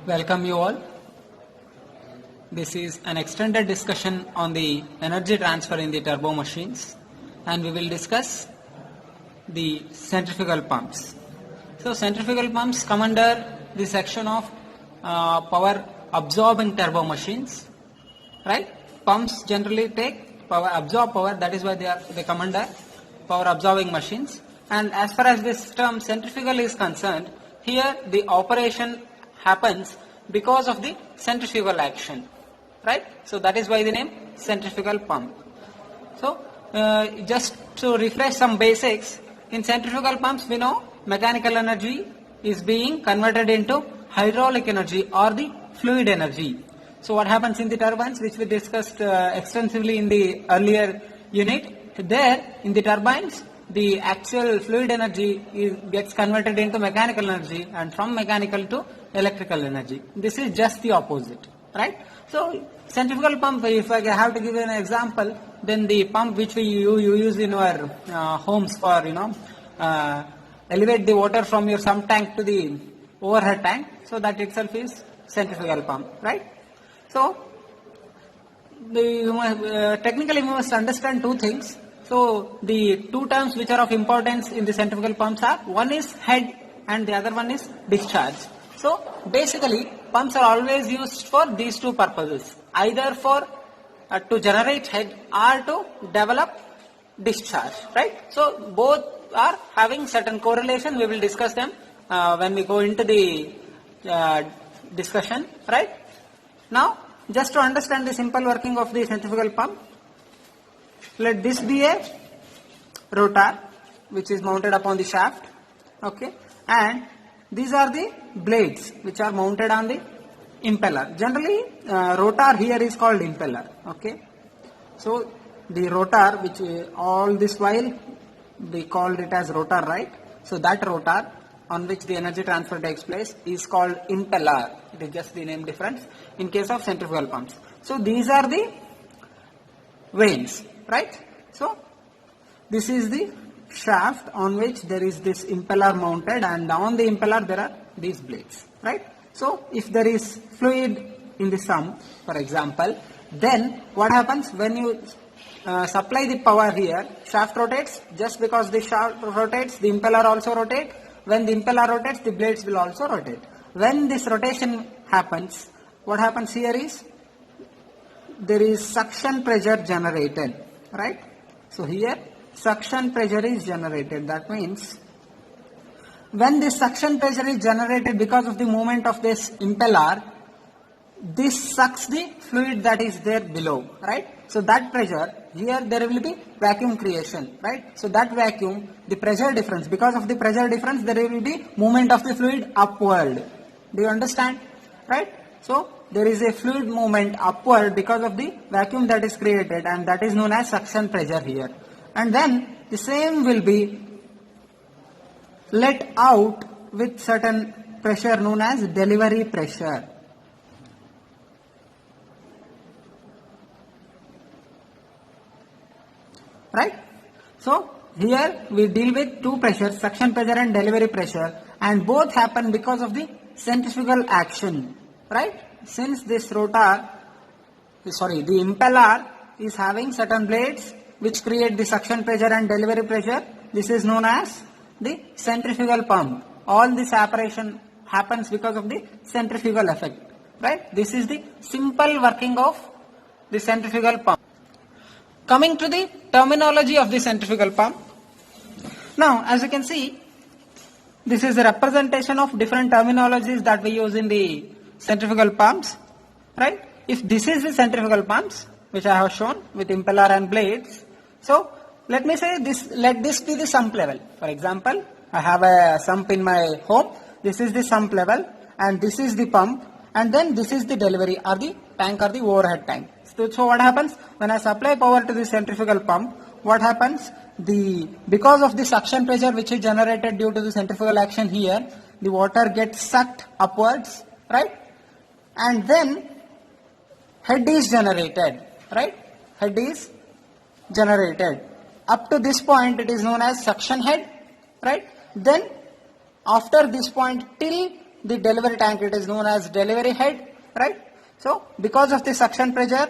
Welcome you all. This is an extended discussion on the energy transfer in the turbo machines, and we will discuss the centrifugal pumps. So centrifugal pumps come under the section of power absorbing turbo machines, right? Pumps generally take power, absorb power, that is why they come under power absorbing machines. And as far as this term centrifugal is concerned, here the operation happens because of the centrifugal action, right? So that is why the name centrifugal pump. So just to refresh some basics, in centrifugal pumps we know mechanical energy is being converted into hydraulic energy or the fluid energy. So what happens in the turbines, which we discussed extensively in the earlier unit, there in the turbines the actual fluid energy gets converted into mechanical energy, and from mechanical to electrical energy. This is just the opposite, right? So centrifugal pump, if I have to give you an example, then the pump which you use in our homes for elevate the water from your sump tank to the overhead tank, so that itself is centrifugal pump, right? So technically we must understand two things. So the two terms which are of importance in the centrifugal pumps are, one is head and the other one is discharge. So basically pumps are always used for these two purposes, either for to generate head or to develop discharge, right? So both are having certain correlation. We will discuss them when we go into the discussion, right? Now just to understand the simple working of the centrifugal pump, let this be a rotor which is mounted upon the shaft, okay, and these are the blades which are mounted on the impeller. Generally rotor here is called impeller, okay. So the rotor, which all this while we called it as rotor, right? So that rotor on which the energy transfer takes place is called impeller. It is just the name difference in case of centrifugal pumps. So these are the vanes, right? So this is the shaft on which there is this impeller mounted, and on the impeller there are these blades, right? So if there is fluid in the sump, for example, then what happens when you supply the power here, shaft rotates. Just because the shaft rotates, the impeller also rotates. When the impeller rotates, the blades will also rotate. When this rotation happens, what happens here is there is suction pressure generated, right? So here suction pressure is generated. That means when this suction pressure is generated because of the movement of this impeller, this sucks the fluid that is there below, right? So that pressure, here there will be vacuum creation, right? So that vacuum, the pressure difference, because of the pressure difference there will be movement of the fluid upward. Do you understand, right? So there is a fluid movement upward because of the vacuum that is created, and that is known as suction pressure here. And then the same will be let out with certain pressure known as delivery pressure. Right? So here we deal with two pressures, suction pressure and delivery pressure, and both happen because of the centrifugal action, right? Since this rotor, the impeller is having certain blades which create the suction pressure and delivery pressure, this is known as the centrifugal pump. All this operation happens because of the centrifugal effect, right? This is the simple working of the centrifugal pump. Coming to the terminology of the centrifugal pump. Now as you can see, this is a representation of different terminologies that we use in the centrifugal pumps, right? If this is the centrifugal pumps which I have shown with impeller and blades, so let me say this, let this be the sump level. For example, I have a sump in my home, this is the sump level and this is the pump, and then this is the delivery or the tank or the overhead tank. So what happens when I supply power to the centrifugal pump, what happens, because of the suction pressure which is generated due to the centrifugal action here, the water gets sucked upwards, right? And then head is generated, right? Head is generated. Up to this point it is known as suction head, right? Then after this point till the delivery tank, it is known as delivery head, right? So because of the suction pressure,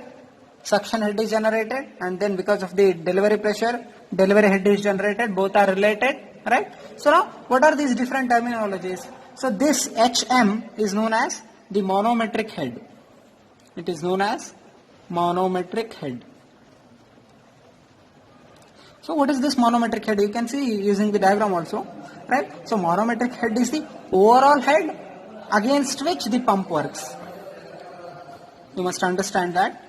suction head is generated, and then because of the delivery pressure, delivery head is generated. Both are related, right? So now what are these different terminologies? So this HM is known as the manometric head. It is known as manometric head. So what is this manometric head? You can see using the diagram also, right? So manometric head is the overall head against which the pump works. You must understand that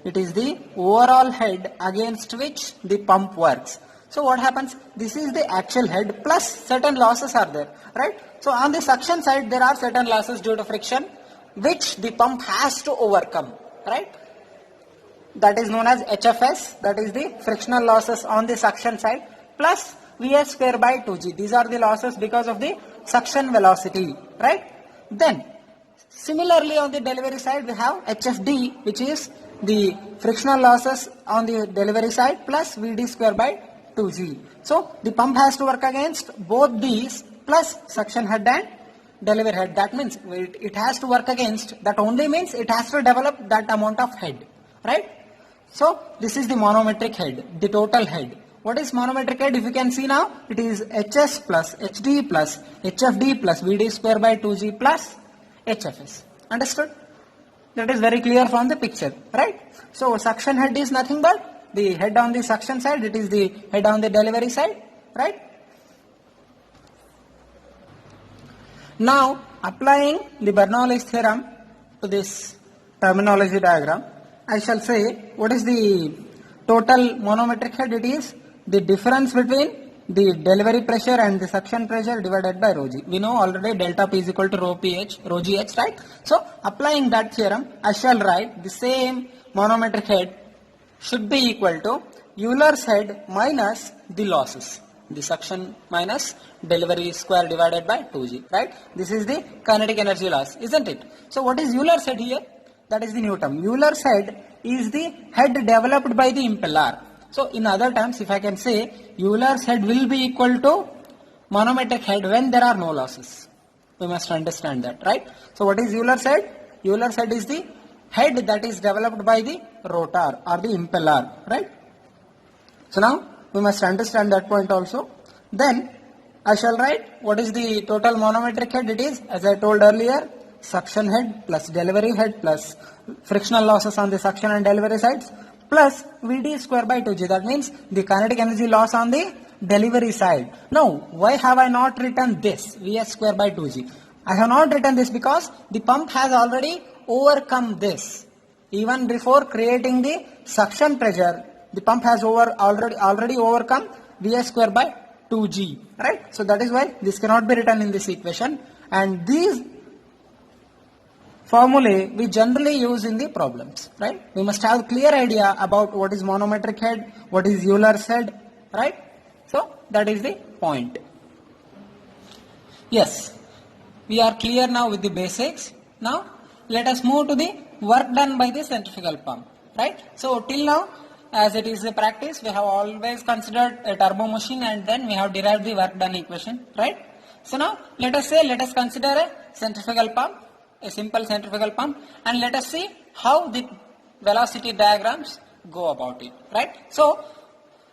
it is the overall head against which the pump works. So what happens? This is the actual head plus certain losses are there, right? So on the suction side there are certain losses due to friction which the pump has to overcome, right? That is known as HFS, that is the frictional losses on the suction side, plus Vs square by 2g. These are the losses because of the suction velocity, right? Then similarly on the delivery side we have HFD, which is the frictional losses on the delivery side plus Vd square by 2g. So the pump has to work against both these plus suction head and delivery head. That means it has to work against, that only means it has to develop that amount of head, right? So this is the manometric head, the total head. What is manometric head? If you can see now, it is HS plus HD plus HFD plus Vd square by 2g plus HFS. Understood? That is very clear from the picture, right? So suction head is nothing but the head on the suction side, it is the head on the delivery side, right? Now applying the Bernoulli's theorem to this terminology diagram, I shall say what is the total manometric head? It is the difference between the delivery pressure and the suction pressure divided by rho g. We know already delta P is equal to rho pH, rho gh, right? So applying that theorem, I shall write the same manometric head should be equal to Euler's head minus the losses, the suction minus delivery square divided by 2g, right? This is the kinetic energy loss, isn't it? So what is Euler's head here? That is the new term. Euler's head is the head developed by the impeller. So in other terms, if I can say, Euler's head will be equal to manometric head when there are no losses. We must understand that, right? So what is Euler's head? Euler's head is the head that is developed by the rotor or the impeller, right? So now we must understand that point also. Then I shall write what is the total manometric head. It is, as I told earlier, suction head plus delivery head plus frictional losses on the suction and delivery sides plus Vd square by 2g. That means the kinetic energy loss on the delivery side. Now, why have I not written this Vs square by 2g? I have not written this because the pump has already overcome this. Even before creating the suction pressure, the pump has already overcome Vs square by 2g, right? So that is why this cannot be written in this equation, and these formulae we generally use in the problems, right? We must have a clear idea about what is manometric head, what is Euler's head, right? So that is the point. Yes, we are clear now with the basics. Now let us move to the work done by the centrifugal pump, right? So till now, as it is a practice, we have always considered a turbo machine and then we have derived the work done equation, right? So now let us consider a centrifugal pump, a simple centrifugal pump, and let us see how the velocity diagrams go about it, right? So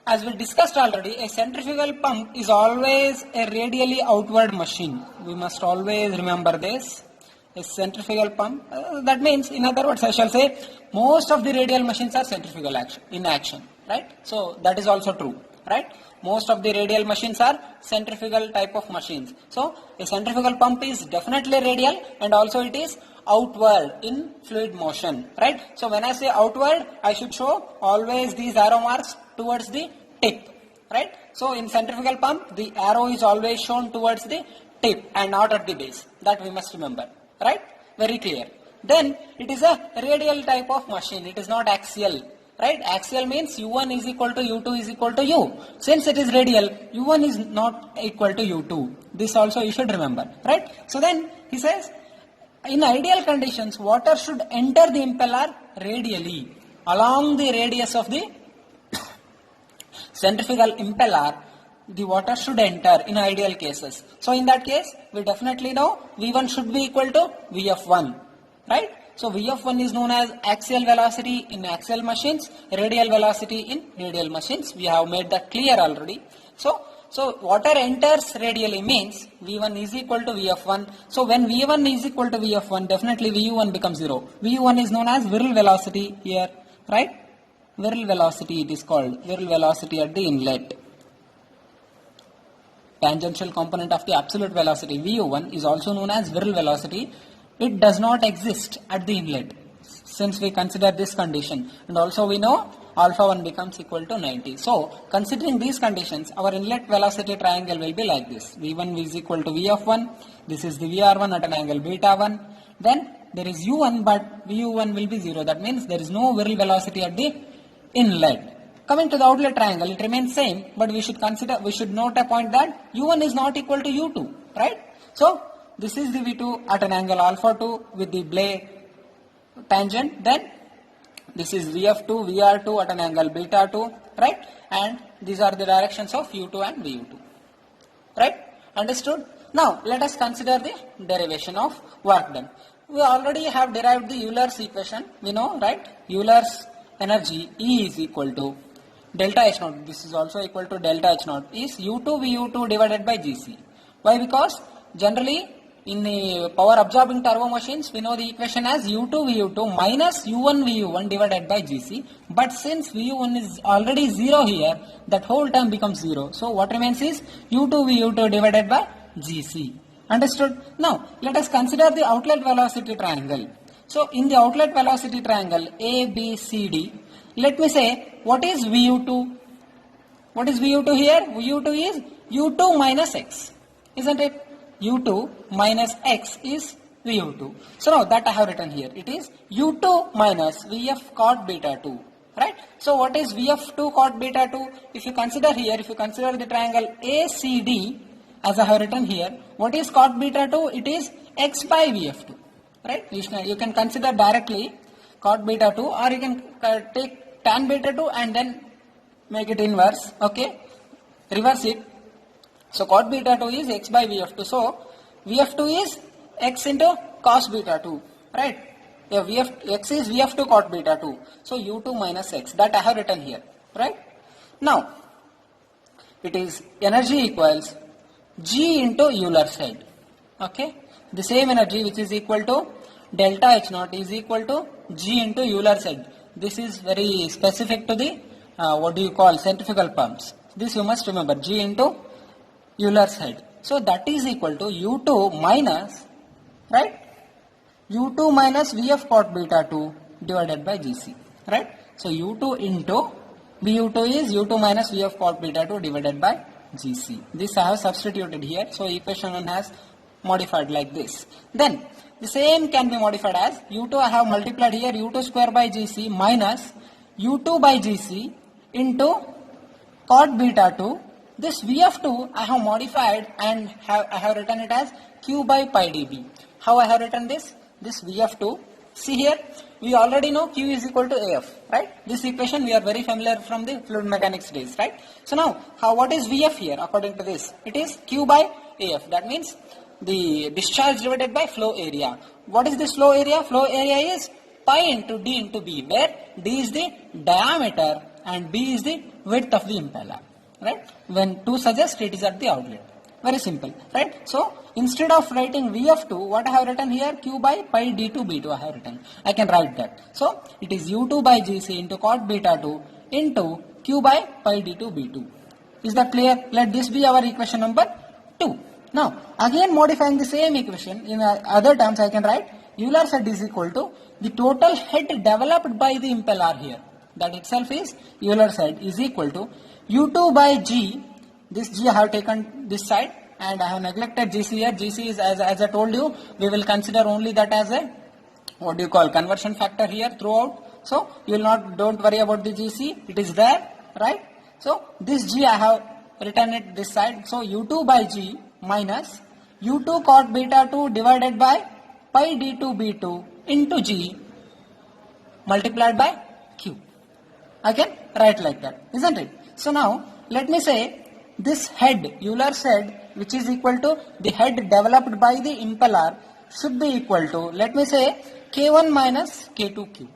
as we discussed already, a centrifugal pump is always a radially outward machine. We must always remember this. A centrifugal pump, that means, in other words, I shall say most of the radial machines are centrifugal in action, right? So that is also true, right? Most of the radial machines are centrifugal type of machines. So a centrifugal pump is definitely radial and also it is outward in fluid motion, right? So when I say outward, I should show always these arrow marks towards the tip, right? So in centrifugal pump, the arrow is always shown towards the tip and not at the base. That we must remember, right? Very clear. Then it is a radial type of machine. It is not axial, right? Axial means U1 is equal to U2 is equal to U. Since it is radial, U1 is not equal to U2. This also you should remember, right? So then he says, in ideal conditions, water should enter the impeller radially along the radius of the centrifugal impeller the water should enter in ideal cases. So in that case, we definitely know V1 should be equal to Vf1, right? So Vf1 is known as axial velocity in axial machines, radial velocity in radial machines. We have made that clear already. So water enters radially means V1 is equal to Vf1. So when V1 is equal to Vf1, definitely Vu1 becomes 0. Vu1 is known as viral velocity here, right? Viral velocity it is called, viral velocity at the inlet. Tangential component of the absolute velocity Vu1 is also known as viral velocity. It does not exist at the inlet since we consider this condition, and also we know alpha 1 becomes equal to 90. So considering these conditions, our inlet velocity triangle will be like this. V1 is equal to V of 1, this is the VR1 at an angle beta 1, then there is U1 but Vu1 will be 0, that means there is no viral velocity at the inlet. Coming to the outlet triangle, it remains same, but we should note a point that U1 is not equal to U2, right? So this is the V2 at an angle alpha 2 with the blade tangent, then this is Vf2, Vr2 at an angle beta 2, right? And these are the directions of U2 and Vu2, right? Understood? Now let us consider the derivation of work done. We already have derived the Euler's equation, we know, right? Euler's energy E is equal to delta H naught, this is also equal to delta H naught, is U2 Vu2 divided by Gc. Why? Because generally in the power absorbing turbo machines, we know the equation as U2 Vu2 minus U1 Vu1 divided by Gc. But since Vu1 is already 0 here, that whole term becomes 0. So what remains is U2 Vu2 divided by Gc. Understood? Now let us consider the outlet velocity triangle. So in the outlet velocity triangle ABCD, let me say what is Vu2? What is Vu2 here? Vu2 is U2 minus X, isn't it? U2 minus X is Vu2. So now that I have written here, it is U2 minus Vf cot beta 2, right? So what is Vf2 cot beta 2? If you consider here, if you consider the triangle ACD as I have written here, what is cot beta 2? It is X by Vf2, right? You can consider directly cot beta 2, or you can take tan beta 2 and then make it inverse, okay? Reverse it. So cot beta 2 is X by Vf2. So Vf2 is X into cos beta 2, right? Yeah, X is Vf2 cot beta 2. So U2 minus X, that I have written here, right? Now it is energy equals G into Euler's head, okay? The same energy which is equal to delta H naught is equal to G into Euler's head. This is very specific to the centrifugal pumps. This you must remember, G into Euler's head. So that is equal to U2 minus, right? U2 minus Vf cot beta 2 divided by Gc, right? So U2 into Vu2 is U2 minus Vf cot beta 2 divided by Gc. This I have substituted here. So equation 1 has modified like this. Then the same can be modified as U2 I have multiplied here U2 square by Gc minus U2 by Gc into cot beta 2. This Vf2 I have modified and I have written it as Q by pi dB. How I have written this? This Vf2, see here, we already know Q is equal to AF, right? This equation we are very familiar from the fluid mechanics days, right? So now, what is Vf here according to this? It is Q by AF, that means the discharge divided by flow area. What is this flow area? Flow area is pi into D into B, where D is the diameter and B is the width of the impeller, right? When 2 suggests it is at the outlet. Very simple, right? So instead of writing Vf2, what I have written here, Q by pi D2 B2 I have written. I can write that. So it is U2 by Gc into cot beta 2 into Q by pi D2 B2. Is that clear? Let this be our equation number 2. Now again modifying the same equation in other terms, I can write Euler's head is equal to the total head developed by the impeller here. That itself is Euler's head is equal to U2 by G. This G I have taken this side and I have neglected Gc here. Gc is as I told you, we will consider only that as a conversion factor here throughout. So you will don't worry about the Gc, it is there, right? So this G I have written it this side. So U2 by G minus U2 cot beta 2 divided by pi D2 B2 into G multiplied by Q. I can write like that, isn't it? So now let me say this head, Euler's head, which is equal to the head developed by the impeller, should be equal to, let me say, K1 minus K2Q.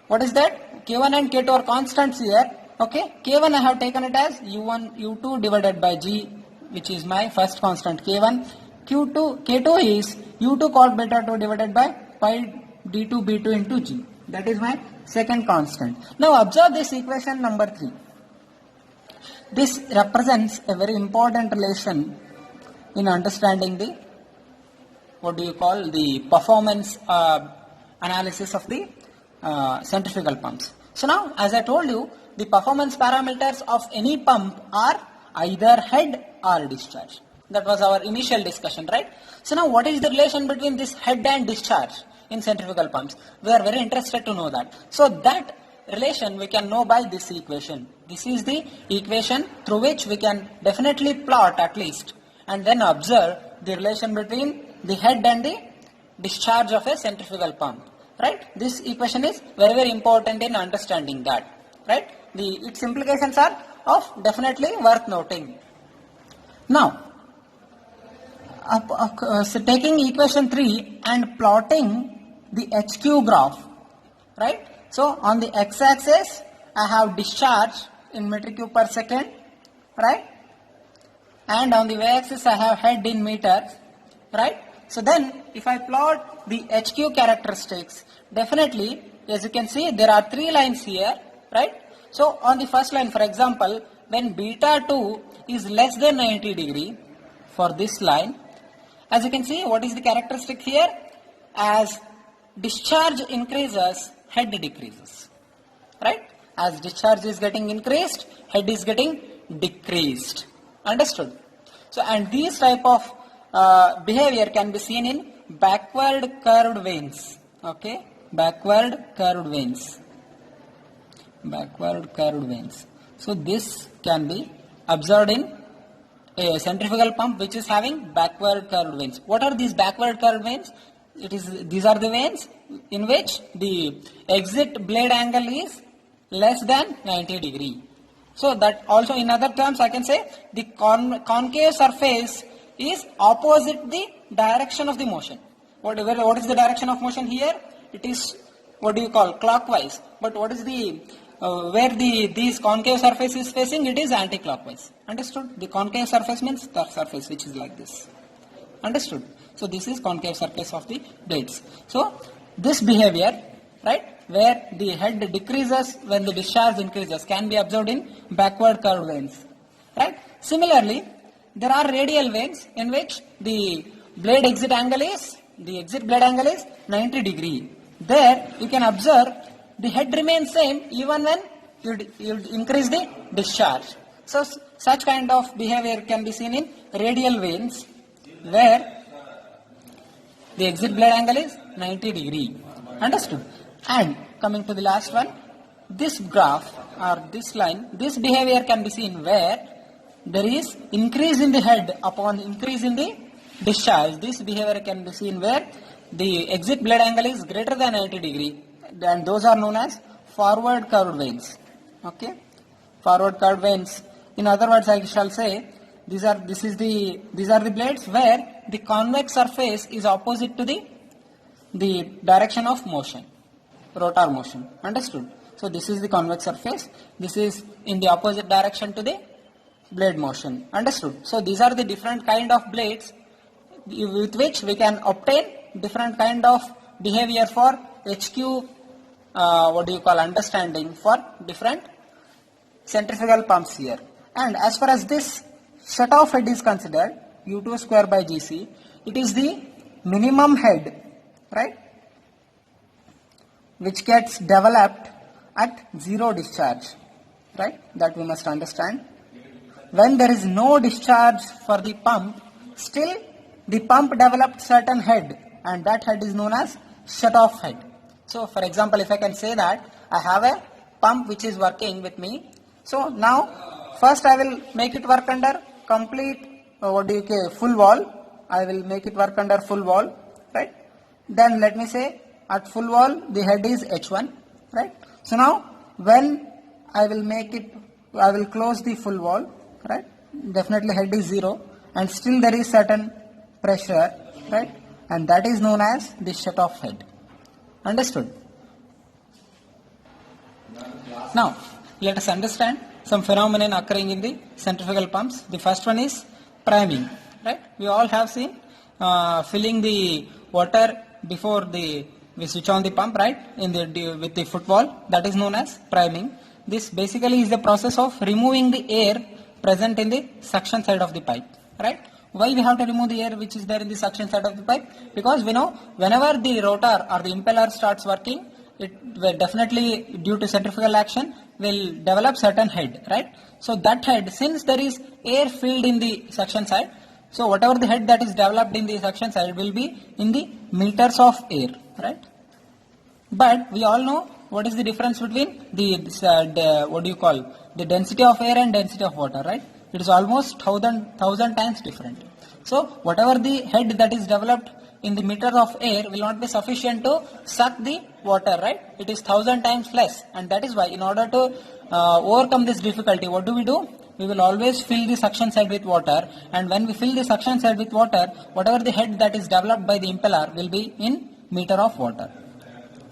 What is that? K1 and K2 are constants here. Okay, K1 I have taken it as U1, U2 divided by G, which is my first constant K1. K2 is U2 cot beta 2 divided by pi D2 B2 into G. That is my second constant. Now observe this equation number 3. This represents a very important relation in understanding the, what do you call, the performance analysis of the centrifugal pumps. So now, as I told you, the performance parameters of any pump are either head or discharge. That was our initial discussion, right? So now, what is the relation between this head and discharge in centrifugal pumps? We are very interested to know that. So that relation we can know by this equation. This is the equation through which we can definitely plot at least and then observe the relation between the head and the discharge of a centrifugal pump. Right? This equation is very, very important in understanding that. Right? Its implications are of definitely worth noting. Now, so taking equation 3 and plotting the HQ graph, right? So on the x-axis I have discharge in meter cube per second, right? And on the y-axis I have head in meters, right? So then if I plot the HQ characteristics, definitely as you can see there are 3 lines here, right? So on the first line, for example, when beta 2 is less than 90 degree for this line, as you can see, what is the characteristic here? As discharge increases, head decreases, right? As discharge is getting increased, head is getting decreased. Understood? So, and these type of behavior can be seen in backward curved veins. Okay, backward curved veins. Backward curved veins. So this can be observed in a centrifugal pump which is having backward curved veins. What are these backward curved veins? These are the veins in which the exit blade angle is less than 90 degree. So that also, in other terms, I can say the concave surface is opposite the direction of the motion. What is the direction of motion here? It is, what do you call, clockwise. But what is the where these concave surface is facing? It is anti-clockwise. Understood? The concave surface means the surface which is like this. Understood? So this is concave surface of the blades. So this behavior, right, where the head decreases when the discharge increases, can be observed in backward curved veins. Right? Similarly, there are radial veins in which the exit blade angle is 90 degree. There you can observe the head remains same even when you increase the discharge. So such kind of behavior can be seen in radial veins where the exit blade angle is 90 degree. Understood? And coming to the last one, this graph or this line, this behavior can be seen where there is increase in the head upon increase in the discharge. This behavior can be seen where the exit blade angle is greater than 90 degree, and those are known as forward curved veins. Okay, forward curved veins. In other words, I shall say these are the blades where the convex surface is opposite to the direction of motion, rotor motion. Understood? So this is the convex surface. This is in the opposite direction to the blade motion. Understood? So these are the different kind of blades with which we can obtain different kind of behavior for HQ understanding for different centrifugal pumps here. And as far as this shut-off head is considered, U2 square by GC, it is the minimum head, right, which gets developed at zero discharge, right, that we must understand. When there is no discharge for the pump, still the pump developed certain head, and that head is known as shut-off head. So for example, if I can say that I have a pump which is working with me, so now first I will make it work under complete full wall. I will make it work under full wall, right? Then let me say at full wall the head is H1, right? So now when I will close the full wall, right? definitely head is 0, and still there is certain pressure, right? And that is known as the shut-off head. Understood? Now, let us understand some phenomenon occurring in the centrifugal pumps. The first one is priming, right? We all have seen filling the water before we switch on the pump, right? With the footwall, that is known as priming. This basically is the process of removing the air present in the suction side of the pipe, right? Why we have to remove the air which is there in the suction side of the pipe? Because we know whenever the rotor or the impeller starts working, it will definitely, due to centrifugal action, will develop certain head, right? So that head, since there is air filled in the suction side, so whatever the head that is developed in the suction side will be in the meters of air, right? But we all know what is the difference between the density of air and density of water, right? It is almost thousand times different. So whatever the head that is developed in the meter of air will not be sufficient to suck the water, right? It is 1000 times less, and that is why in order to overcome this difficulty, what do? We will always fill the suction side with water, and when we fill the suction side with water, whatever the head that is developed by the impeller will be in meter of water,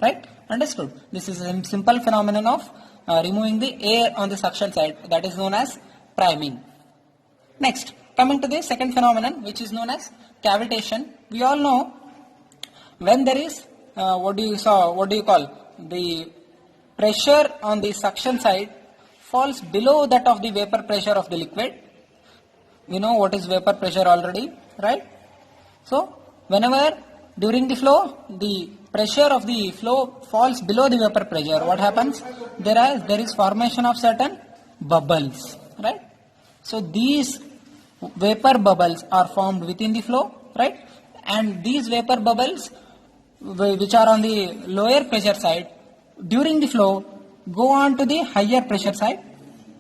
right? Understood? This is a simple phenomenon of removing the air on the suction side, that is known as priming. Next, coming to the second phenomenon, which is known as cavitation. We all know when there is the pressure on the suction side falls below that of the vapor pressure of the liquid. We know what is vapor pressure already, right? So whenever during the flow the pressure of the flow falls below the vapor pressure, what happens? There is formation of certain bubbles, right? So these vapor bubbles are formed within the flow, right? And these vapor bubbles, which are on the lower pressure side, during the flow go on to the higher pressure side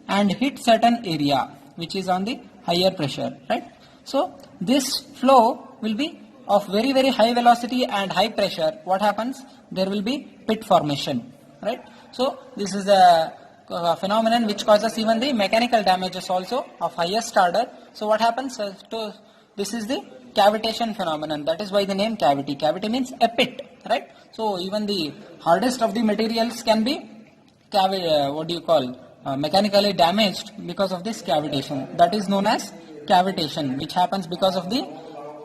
and hit certain area which is on the higher pressure, right? So this flow will be of very very high velocity and high pressure. What happens? There will be pit formation, right? So this is a phenomenon which causes even the mechanical damages also of highest order. So what happens? This is the cavitation phenomenon. That is why the name cavity. Cavity means a pit, right? So even the hardest of the materials can be mechanically damaged because of this cavitation. That is known as cavitation, which happens because of the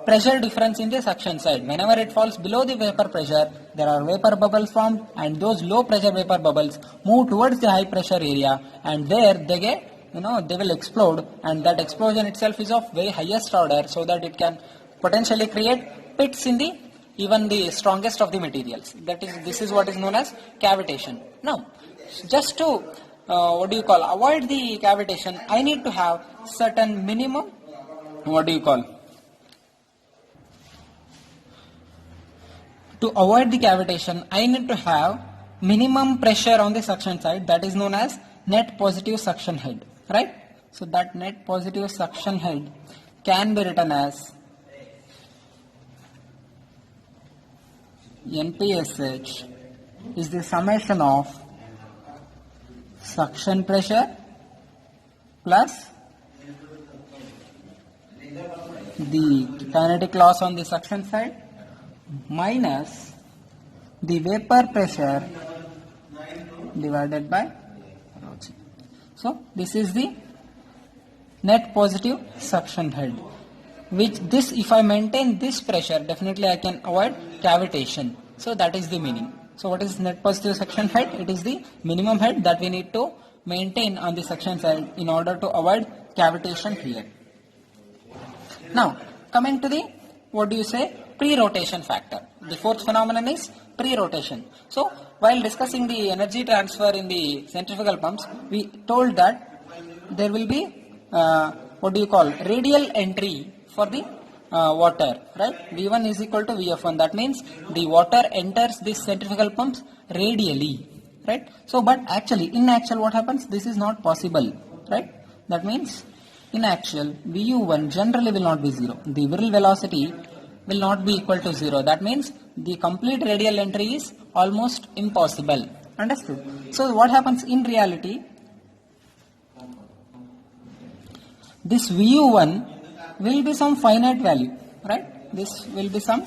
pressure difference in the suction side. Whenever it falls below the vapor pressure, there are vapor bubbles formed, and those low pressure vapor bubbles move towards the high pressure area, and there they will explode, and that explosion itself is of very highest order, so that it can potentially create pits in even the strongest of the materials. This is what is known as cavitation. Now, just to avoid the cavitation, I need to have certain minimum to avoid the cavitation, I need to have minimum pressure on the suction side, that is known as net positive suction head, right? So that net positive suction head can be written as NPSH is the summation of suction pressure plus the kinetic loss on the suction side minus the vapor pressure divided by rho g. So this is the net positive suction head, which if I maintain this pressure, definitely I can avoid cavitation. So that is the meaning. So what is net positive suction head? It is the minimum head that we need to maintain on the suction side in order to avoid cavitation here. Now coming to the pre-rotation factor. The fourth phenomenon is pre-rotation. So while discussing the energy transfer in the centrifugal pumps, we told that there will be radial entry for the water, right? V1 is equal to Vf1. That means the water enters this centrifugal pumps radially, right? So but in actual what happens? This is not possible, right? That means in actual Vu1 generally will not be 0. The viral velocity will not be equal to 0. That means the complete radial entry is almost impossible. Understood? So what happens in reality? this Vu1 will be some finite value, right? This will be some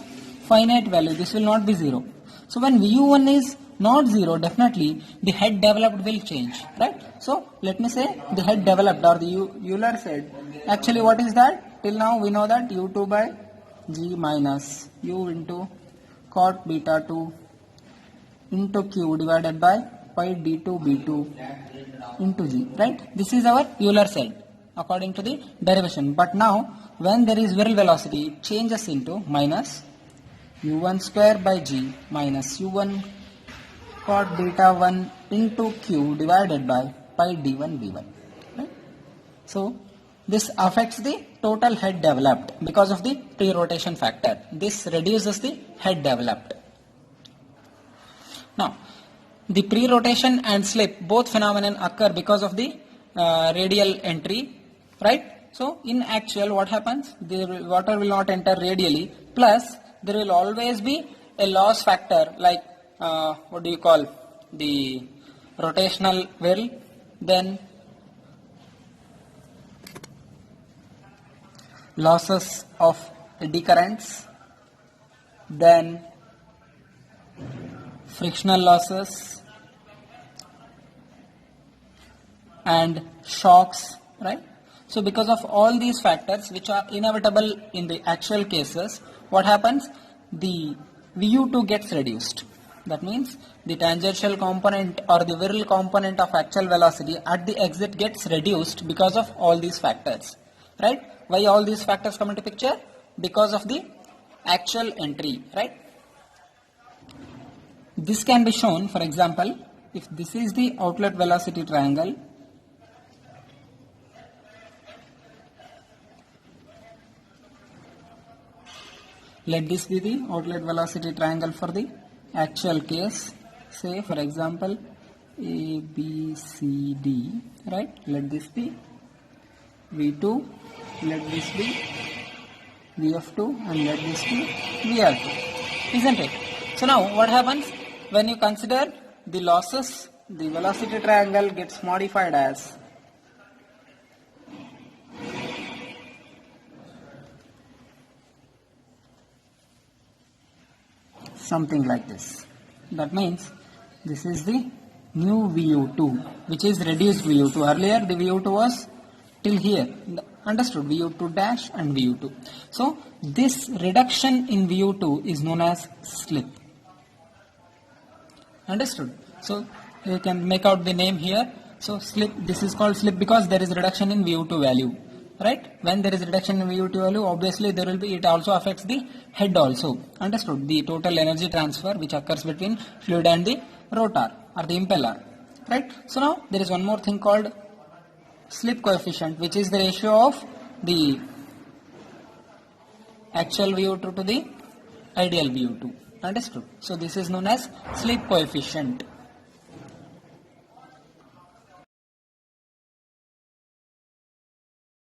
finite value. This will not be 0. So when Vu1 is not 0, definitely the head developed will change, right? So let me say the head developed, or the Euler said, actually what is that? Till now we know that U2 by G minus U into cot beta 2 into Q divided by pi d2 b2 into G, right? This is our Euler said according to the derivation. But now when there is viral velocity, it changes into minus U1 square by G minus U1 cot beta 1 into Q divided by pi d1 b1, right? So this affects the total head developed because of the pre-rotation factor. This reduces the head developed. Now, the pre-rotation and slip, both phenomenon occur because of the radial entry, right? So in actual, what happens? The water will not enter radially, plus there will always be a loss factor, like what do you call, the rotational whirl, then losses of eddy currents, then frictional losses and shocks, right? So because of all these factors which are inevitable in the actual cases, what happens? The Vu2 gets reduced. That means the tangential component or the viral component of actual velocity at the exit gets reduced because of all these factors, right? Why all these factors come into picture? Because of the actual entry, right? This can be shown, for example, if this is the outlet velocity triangle, let this be the outlet velocity triangle for the actual case. Say for example A, B, C, D, right? Let this be V2, let this be VF2, and let this be VR2, isn't it? So now what happens when you consider the losses? The velocity triangle gets modified as something like this. That means this is the new Vu2, which is reduced Vu2. Earlier the Vu2 was till here, understood, Vu2 dash and Vu2. So this reduction in Vu2 is known as slip, understood. So you can make out the name here. So slip, this is called slip because there is reduction in Vu2 value, right? When there is reduction in Vu2 value, obviously there will be, it also affects the head also, understood, the total energy transfer which occurs between fluid and the rotor or the impeller, right? So now there is one more thing called slip coefficient, which is the ratio of the actual Vu2 to the ideal Vu2, understood. So this is known as slip coefficient.